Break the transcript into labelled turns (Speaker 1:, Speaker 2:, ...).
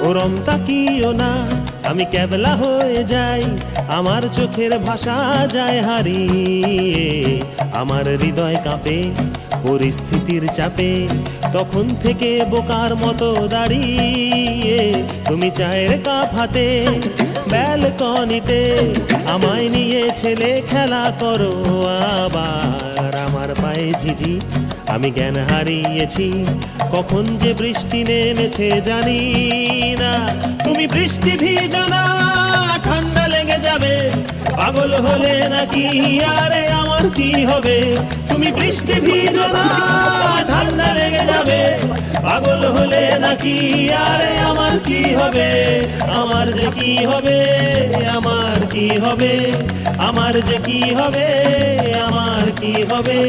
Speaker 1: ওরম তাকিও না, আমি ক্যাবলা হয়ে যাই, আমার চোখের ভাষা যায় হারিয়ে। আমার হৃদয় কাঁপে পরিস্থিতির চাপে, তখন থেকে বোকার মতো দাঁড়িয়ে। তুমি চায়ের কাপ হাতে ব্যালকনিতে আমায় নিয়ে ছেলে খেলা করো আবার। আমার পায়ে ঝিঝি, আমি জ্ঞান হারিয়েছি, কখন যে বৃষ্টি নেমেছে জানি না। তুমি বৃষ্টি ভিজো না, ঠান্ডা লেগে যাবে, পাগল হলে নাকি আরে আমার কি হবে? তুমি বৃষ্টি ভিজো না, ঠান্ডা লেগে যাবে, পাগল হলে নাকি আরে আমার কি হবে? আমার যে কি হবে, আমার কি হবে, আমার যে কি হবে, আমার কি হবে?